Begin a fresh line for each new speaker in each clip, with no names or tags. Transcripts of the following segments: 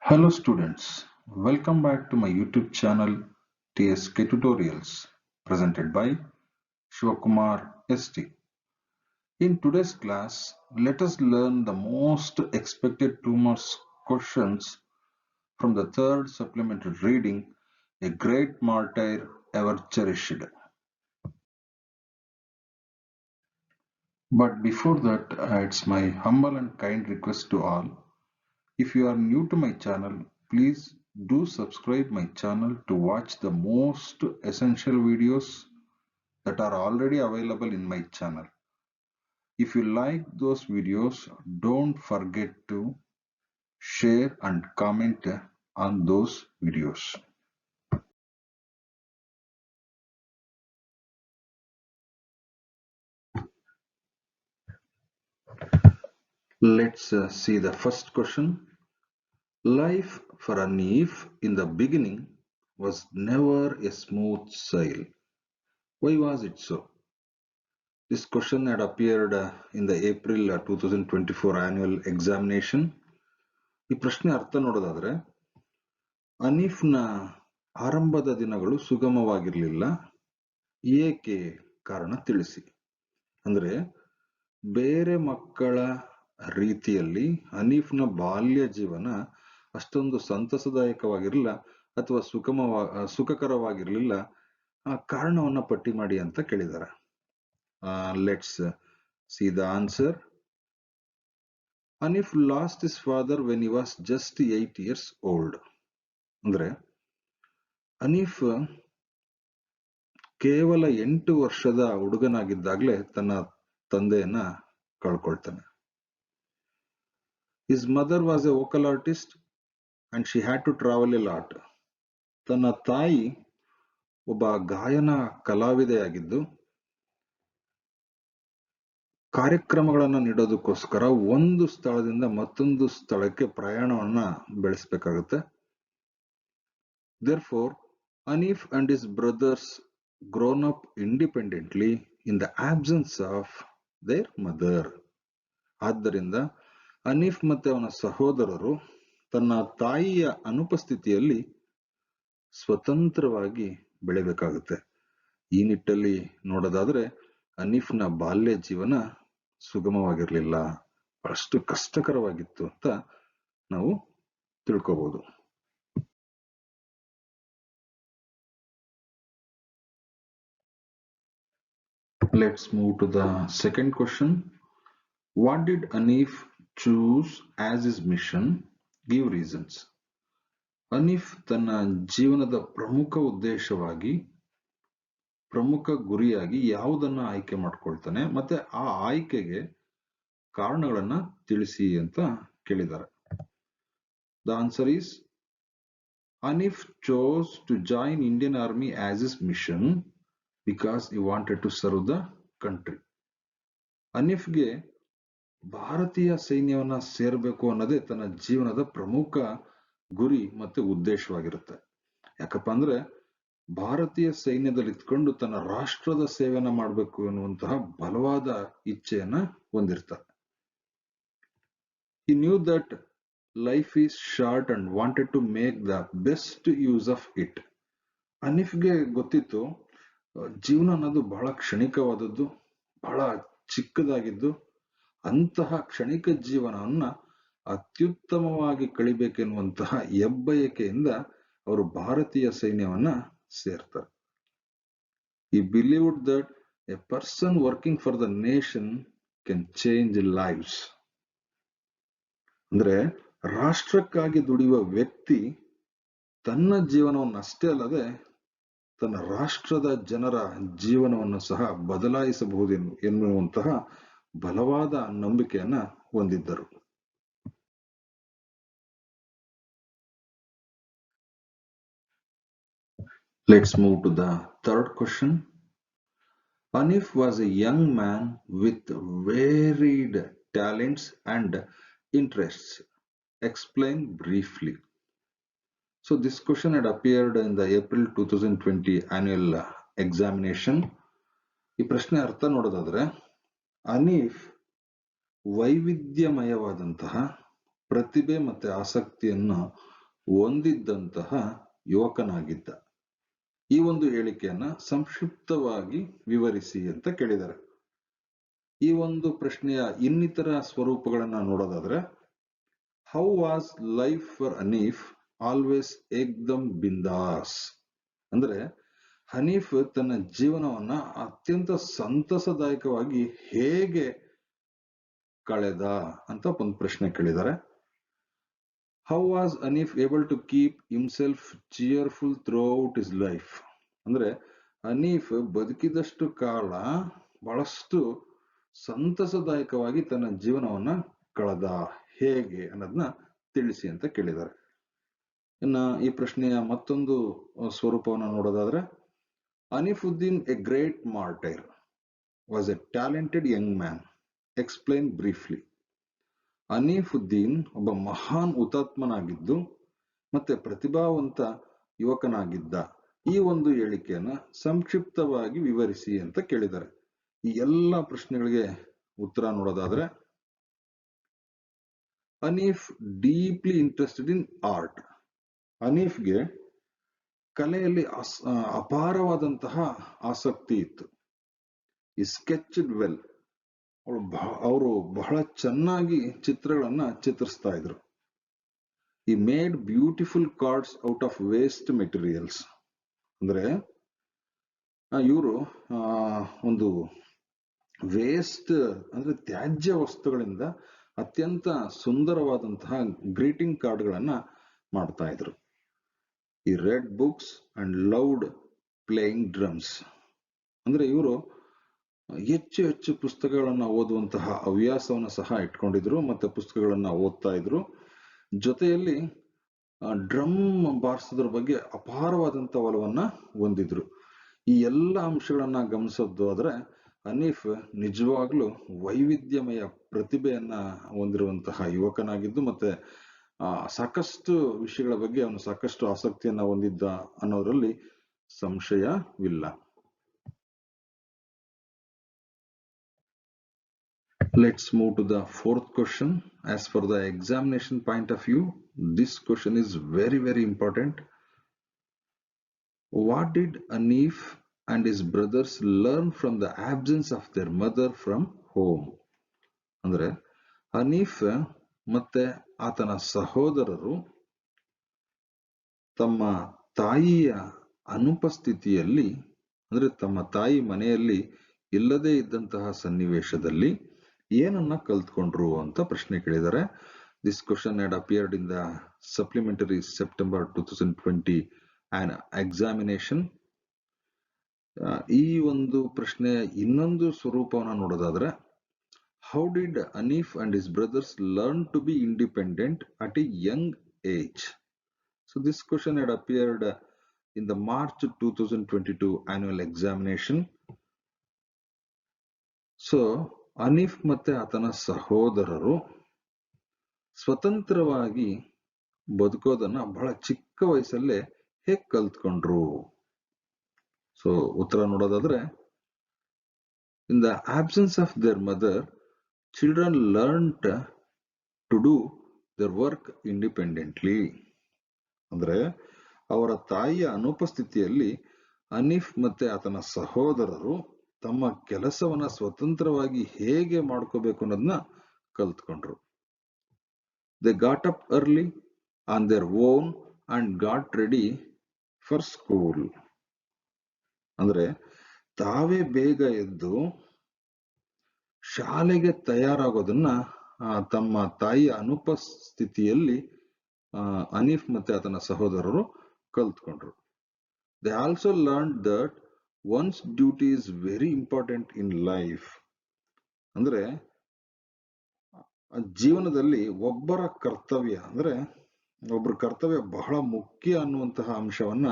Hello students, welcome back to my YouTube channel TSK Tutorials presented by Shivakumar ST. In today's class, let us learn the most expected 2 marks questions from the third supplementary reading, A Great Martyr Ever Cherished. But before that, it's my humble and kind request to all. If you are new to my channel, please do subscribe my channel to watch the most essential videos that are already available in my channel. If you like those videos, don't forget to share and comment on those videos. Let's see the first question. Life for Anif in the beginning was never a smooth sail. Why was it so? This question had appeared in the April 2024 annual examination. ಈ ಪ್ರಶ್ನೆ ಅರ್ಥ ನೋಡೋದಾದ್ರೆ ಅನೀಫ್ನ ಆರಂಭದ ದಿನಗಳು ಸುಗಮವಾಗಿರಲಿಲ್ಲ. ಏಕೆ? ಕಾರಣ ತಿಳಿಸಿ. ಅಂದ್ರೆ ಬೇರೆ ಮಕ್ಕಳ ರೀತಿಯಲ್ಲಿ ಅನೀಫ್ನ ಬಾಲ್ಯ ಜೀವನ ಅಷ್ಟೊಂದು ಸಂತಸದಾಯಕವಾಗಿರಲಿಲ್ಲ ಅಥವಾ ಸುಖಕರವಾಗಿರಲಿಲ್ಲ. ಆ ಕಾರಣವನ್ನ ಪಟ್ಟಿ ಮಾಡಿ ಅಂತ ಕೇಳಿದ್ದಾರೆ. Let's see the answer. Anif lost his father when he was just 8 years old. ಅಂದ್ರೆ ಅನೀಫ್ ಕೇವಲ 8 ವರ್ಷದ ಹುಡುಗನಾಗಿದ್ದಾಗಲೇ ತನ್ನ ತಂದೆಯನ್ನ ಕಳ್ಕೊಳ್ತಾನೆ. His mother was a vocal artist and she had to travel a lot. ತನ್ನ ತಾಯಿ ಒಬ್ಬ ಗಾಯನ ಕಲಾವಿದೆಯಾಗಿದ್ದು ಕಾರ್ಯಕ್ರಮಗಳನ್ನು ನೀಡೋದಕ್ಕೋಸ್ಕರ ಒಂದು ಸ್ಥಳದಿಂದ ಮತ್ತೊಂದು ಸ್ಥಳಕ್ಕೆ ಪ್ರಯಾಣವನ್ನ ಬೆಳೆಸಬೇಕಾಗುತ್ತೆ. Therefore, Anif and his brothers grown up independently in the absence of their mother. ಆದ್ದರಿಂದ ಅನೀಫ್ ಮತ್ತೆ ಅವನ ಸಹೋದರರು ತನ್ನ ತಾಯಿಯ ಅನುಪಸ್ಥಿತಿಯಲ್ಲಿ ಸ್ವತಂತ್ರವಾಗಿ ಬೆಳೆಯಬೇಕಾಗುತ್ತೆ. ಈ ನಿಟ್ಟಲ್ಲಿ ನೋಡೋದಾದ್ರೆ ಅನೀಫ್ನ ಬಾಲ್ಯ ಜೀವನ ಸುಗಮವಾಗಿರ್ಲಿಲ್ಲ, ಬಹಳಷ್ಟು ಕಷ್ಟಕರವಾಗಿತ್ತು ಅಂತ ನಾವು ತಿಳ್ಕೋಬಹುದು. Let's move to the second question. What did Anif choose as his mission? Give reasons. Hanif ತನ್ನ ಜೀವನದ ಪ್ರಮುಖ ಉದ್ದೇಶವಾಗಿ ಪ್ರಮುಖ ಗುರಿಯಾಗಿ ಯಾವುದನ್ನ ಆಯ್ಕೆ ಮಾಡ್ಕೊಳ್ತಾನೆ ಮತ್ತೆ ಆ ಆಯ್ಕೆಗೆ ಕಾರಣಗಳನ್ನ ತಿಳಿಸಿ ಅಂತ ಕೇಳಿದ್ದಾರೆ. The answer is Anif chose to join Indian Army as his mission because he wanted to serve the country. ಅನೀಫ್ಗೆ ಭಾರತೀಯ ಸೈನ್ಯವನ್ನ ಸೇರ್ಬೇಕು ಅನ್ನೋದೇ ತನ್ನ ಜೀವನದ ಪ್ರಮುಖ ಗುರಿ ಮತ್ತೆ ಉದ್ದೇಶವಾಗಿರುತ್ತೆ. ಯಾಕಪ್ಪ ಅಂದ್ರೆ ಭಾರತೀಯ ಸೈನ್ಯದಲ್ಲಿ ಇದ್ಕೊಂಡು ತನ್ನ ರಾಷ್ಟ್ರದ ಸೇವೆಯನ್ನ ಮಾಡಬೇಕು ಎನ್ನುವಂತಹ ಬಲವಾದ ಇಚ್ಛೆಯನ್ನ ಹೊಂದಿರ್ತಾರೆ. He knew that life is short and wanted to make the best use of it. ಅನೀಫ್ಗೆ ಗೊತ್ತಿತ್ತು ಜೀವನ ಅನ್ನೋದು ಬಹಳ ಕ್ಷಣಿಕವಾದದ್ದು, ಬಹಳ ಚಿಕ್ಕದಾಗಿದ್ದು, ಅಂತಹ ಕ್ಷಣಿಕ ಜೀವನವನ್ನ ಅತ್ಯುತ್ತಮವಾಗಿ ಕಳಿಬೇಕೆನ್ನುವಂತಹ ಹೆಬ್ಬಯಕೆಯಿಂದ ಅವರು ಭಾರತೀಯ ಸೈನ್ಯವನ್ನ ಸೇರ್ತಾರೆ. He believed that a person working for the nation can change lives. ಅಂದ್ರೆ ರಾಷ್ಟ್ರಕ್ಕಾಗಿ ದುಡಿಯುವ ವ್ಯಕ್ತಿ ತನ್ನ ಜೀವನವನ್ನಷ್ಟೇ ಅಲ್ಲದೆ ತನ್ನ ರಾಷ್ಟ್ರದ ಜನರ ಜೀವನವನ್ನು ಸಹ ಬದಲಾಯಿಸಬಹುದು ಎನ್ನುವಂತಹ ಬಲವಾದ ನಂಬಿಕೆಯನ್ನ ಹೊಂದಿದ್ದರು. Let's move to the third question. Anif was a young man with varied talents and interests. Explain briefly. So this question had appeared in the April 2020 annual examination. ಈ ಪ್ರಶ್ನೆ ಅರ್ಥ ನೋಡೋದಾದ್ರೆ ಅನೀಫ್ ವೈವಿಧ್ಯಮಯವಾದಂತಹ ಪ್ರತಿಭೆ ಮತ್ತೆ ಆಸಕ್ತಿಯನ್ನು ಹೊಂದಿದ್ದಂತಹ ಯುವಕನಾಗಿದ್ದ. ಈ ಒಂದು ಹೇಳಿಕೆಯನ್ನ ಸಂಕ್ಷಿಪ್ತವಾಗಿ ವಿವರಿಸಿ ಅಂತ ಕೇಳಿದ್ದಾರೆ. ಈ ಒಂದು ಪ್ರಶ್ನೆಯ ಇನ್ನಿತರ ಸ್ವರೂಪಗಳನ್ನ ನೋಡೋದಾದ್ರೆ, how was life for Hanif always ಏಕ್ದಮ್ ಬಿಂದಾಸ್? ಅಂದ್ರೆ ಹನೀಫ್ ತನ್ನ ಜೀವನವನ್ನ ಅತ್ಯಂತ ಸಂತಸದಾಯಕವಾಗಿ ಹೇಗೆ ಕಳೆದ ಅಂತ ಒಂದು ಪ್ರಶ್ನೆ ಕೇಳಿದ್ದಾರೆ. How was Hanif able to keep himself cheerful throughout his life? ಅಂದ್ರೆ ಹನೀಫ್ ಬದುಕಿದಷ್ಟು ಕಾಲ ಬಹಳಷ್ಟು ಸಂತಸದಾಯಕವಾಗಿ ತನ್ನ ಜೀವನವನ್ನ ಕಳೆದ ಹೇಗೆ ಅನ್ನೋದನ್ನ ತಿಳಿಸಿ ಅಂತ ಕೇಳಿದ್ದಾರೆ. ಇನ್ನ ಈ ಪ್ರಶ್ನೆಯ ಮತ್ತೊಂದು ಸ್ವರೂಪವನ್ನು ನೋಡೋದಾದ್ರೆ, Hanifuddin a great martyr was a talented young man, explain briefly. Hanifuddin ಒಬ್ಬ ಮಹಾನ್ ಹುತಾತ್ಮನಾಗಿದ್ದು ಮತ್ತೆ ಪ್ರತಿಭಾವಂತ ಯುವಕನಾಗಿದ್ದ. ಈ ಒಂದು ಹೇಳಿಕೆಯನ್ನ ಸಂಕ್ಷಿಪ್ತವಾಗಿ ವಿವರಿಸಿ ಅಂತ ಕೇಳಿದ್ದಾರೆ. ಈ ಎಲ್ಲ ಪ್ರಶ್ನೆಗಳಿಗೆ ಉತ್ತರ ನೋಡೋದಾದ್ರೆ, Hanif deeply interested in art. ಹನೀಫ್ಗೆ ಕಲೆಯಲ್ಲಿ ಅಪಾರವಾದಂತಹ ಆಸಕ್ತಿ ಇತ್ತು. ಈ ಸ್ಕೆಚ್ಡ್ ವೆಲ್, ಅವರು ಬಹಳ ಚೆನ್ನಾಗಿ ಚಿತ್ರಗಳನ್ನ ಚಿತ್ರಿಸ್ತಾ ಇದ್ರು. He made beautiful cards out of waste materials. ಅಂದ್ರೆ ಇವರು ಒಂದು ವೇಸ್ಟ್ ಅಂದ್ರೆ ತ್ಯಾಜ್ಯ ವಸ್ತುಗಳಿಂದ ಅತ್ಯಂತ ಸುಂದರವಾದಂತಹ ಗ್ರೀಟಿಂಗ್ ಕಾರ್ಡ್ಗಳನ್ನ ಮಾಡ್ತಾ ಇದ್ರು. ಈ red books and loud playing drums. ಅಂದ್ರೆ ಇವರು ಹೆಚ್ಚು ಹೆಚ್ಚು ಪುಸ್ತಕಗಳನ್ನ ಓದುವಂತಹ ಹವ್ಯಾಸವನ್ನು ಸಹ ಇಟ್ಕೊಂಡಿದ್ರು, ಮತ್ತೆ ಪುಸ್ತಕಗಳನ್ನ ಓದ್ತಾ ಇದ್ರು. ಜೊತೆಯಲ್ಲಿ ಡ್ರಮ್ ಬಾರಿಸೋದ್ರ ಬಗ್ಗೆ ಅಪಾರವಾದಂತ ಒಲವನ್ನ ಹೊಂದಿದ್ರು. ಈ ಎಲ್ಲ ಅಂಶಗಳನ್ನ ಗಮನಿಸೋದು ಆದ್ರೆ ಹನೀಫ್ ನಿಜವಾಗ್ಲೂ ವೈವಿಧ್ಯಮಯ ಪ್ರತಿಭೆಯನ್ನ ಹೊಂದಿರುವಂತಹ ಯುವಕನಾಗಿದ್ದು ಮತ್ತೆ ಸಾಕಷ್ಟು ವಿಷಯಗಳ ಬಗ್ಗೆ ಅವನು ಸಾಕಷ್ಟು ಆಸಕ್ತಿಯನ್ನ ಹೊಂದಿದ್ದ ಅನ್ನೋದ್ರಲ್ಲಿ ಸಂಶಯವಿಲ್ಲ. Let's move to the fourth question. As for the examination point of view, this question is very, very important. What did Hanif and his brothers learn from the absence of their mother from home? ಅಂದ್ರೆ ಹನೀಫ್ ಮತ್ತೆ ಆತನ ಸಹೋದರರು ತಮ್ಮ ತಾಯಿಯ ಅನುಪಸ್ಥಿತಿಯಲ್ಲಿ, ಅಂದ್ರೆ ತಮ್ಮ ತಾಯಿ ಮನೆಯಲ್ಲಿ ಇಲ್ಲದೆ ಇದ್ದಂತಹ ಸನ್ನಿವೇಶದಲ್ಲಿ ಏನನ್ನ ಕಲ್ತ್ಕೊಂಡ್ರು ಅಂತ ಪ್ರಶ್ನೆ ಕೇಳಿದ್ದಾರೆ. This question had appeared in the supplementary September 2020 an examination. ಈ ಒಂದು ಪ್ರಶ್ನೆಯ ಇನ್ನೊಂದು ಸ್ವರೂಪವನ್ನು ನೋಡೋದಾದ್ರೆ, how did Hanif and his brothers learn to be independent at a young age? So this question had appeared in the March 2022 annual examination. So Hanif ಮತ್ತೆ ಆತನ ಸಹೋದರರು ಸ್ವತಂತ್ರವಾಗಿ ಬದುಕೋದನ್ನ ಬಹಳ ಚಿಕ್ಕ ವಯಸ್ಸಲ್ಲೇ ಹೇಗೆ ಕಲ್ತ್ಕೊಂಡ್ರು? ಸೊ ಉತ್ತರ ನೋಡೋದಾದ್ರೆ, in the absence of their mother, children learned to do their work independently. ಅಂದ್ರೆ ಅವರ ತಾಯಿಯ ಅನುಪಸ್ಥಿತಿಯಲ್ಲಿ ಹನೀಫ್ ಮತ್ತೆ ಆತನ ಸಹೋದರರು ತಮ್ಮ ಕೆಲಸವನ್ನ ಸ್ವತಂತ್ರವಾಗಿ ಹೇಗೆ ಮಾಡ್ಕೋಬೇಕು ಅನ್ನೋದನ್ನ ಕಲ್ತ್ಕೊಂಡ್ರು. They got up early on their own and got ready for school. ಅಂದ್ರೆ ತಾವೇ ಬೇಗ ಎದ್ದು ಶಾಲೆಗೆ ತಯಾರಾಗೋದನ್ನ ತಮ್ಮ ತಾಯಿಯ ಅನುಪಸ್ಥಿತಿಯಲ್ಲಿ ಹನೀಫ್ ಮತ್ತೆ ಆತನ ಸಹೋದರರು ಕಲ್ತ್ಕೊಂಡ್ರು. They also learn that one's duty is very important in life. ಅಂದ್ರೆ ಜೀವನದಲ್ಲಿ ಒಬ್ಬರ ಕರ್ತವ್ಯ, ಅಂದ್ರೆ ಒಬ್ಬರ ಕರ್ತವ್ಯ ಬಹಳ ಮುಖ್ಯ ಅನ್ನುವಂತಹ ಅಂಶವನ್ನ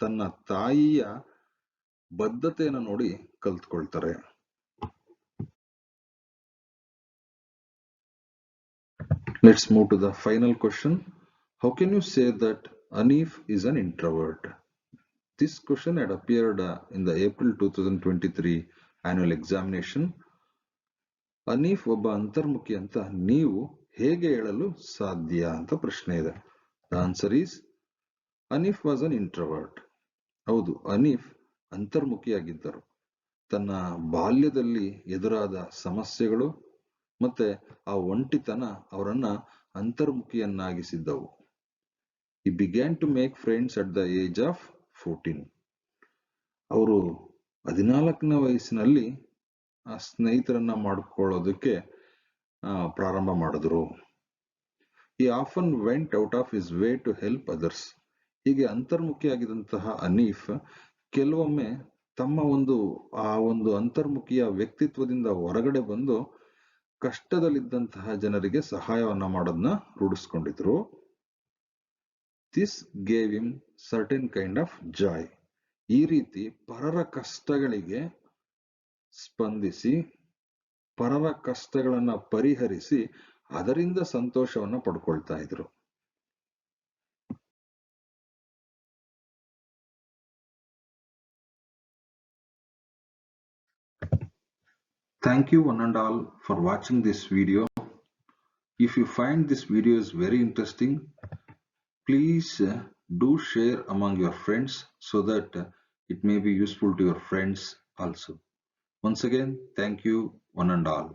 ತನ್ನ ತಾಯಿಯ ಬದ್ಧತೆಯನ್ನು ನೋಡಿ ಕಲ್ತ್ಕೊಳ್ತಾರೆ. Let's move to the final question. How can you say that Hanif is an introvert? This question had appeared in the April 2023 annual examination. Hanif ಒಬ್ಬ ಅಂತರ್ಮುಖಿ ಅಂತ ನೀವು ಹೇಗೆ ಹೇಳಲು ಸಾಧ್ಯ ಅಂತ ಪ್ರಶ್ನೆ ಇದೆ. The answer is Hanif was an introvert. ಹೌದು, ಹನೀಫ್ ಅಂತರ್ಮುಖಿಯಾಗಿದ್ದರು. ತನ್ನ ಬಾಲ್ಯದಲ್ಲಿ ಎದುರಾದ ಸಮಸ್ಯೆಗಳು ಮತ್ತೆ ಆ ಒಂಟಿತನ ಅವರನ್ನ ಅಂತರ್ಮುಖಿಯನ್ನಾಗಿಸಿದ್ದವು. He began to make friends at the age of 14. ಅವರು 14ನೇ ವಯಸ್ಸಿನಲ್ಲಿ ಸ್ನೇಹಿತರನ್ನ ಮಾಡ್ಕೊಳ್ಳೋದಕ್ಕೆ ಪ್ರಾರಂಭ ಮಾಡಿದ್ರು. He often went out of his way to help others. ಹೀಗೆ ಅಂತರ್ಮುಖಿಯಾಗಿದ್ದಂತಹ ಹನೀಫ್ ಕೆಲವೊಮ್ಮೆ ತಮ್ಮ ಒಂದು ಅಂತರ್ಮುಖಿಯ ವ್ಯಕ್ತಿತ್ವದಿಂದ ಹೊರಗಡೆ ಬಂದು ಕಷ್ಟದಲ್ಲಿದ್ದಂತಹ ಜನರಿಗೆ ಸಹಾಯವನ್ನ ಮಾಡೋದನ್ನ ರೂಢಿಸ್ಕೊಂಡಿದ್ರು. This gave him certain kind of joy. ಈ ರೀತಿ ಪರರ ಕಷ್ಟಗಳಿಗೆ ಸ್ಪಂದಿಸಿ ಪರರ ಕಷ್ಟಗಳನ್ನ ಪರಿಹರಿಸಿ ಅದರಿಂದ ಸಂತೋಷವನ್ನ ಪಡ್ಕೊಳ್ತಾ ಇದ್ರು. Thank you one and all for watching this video. If you find this video is very interesting, please do share among your friends so that it may be useful to your friends also. Once again, thank you one and all.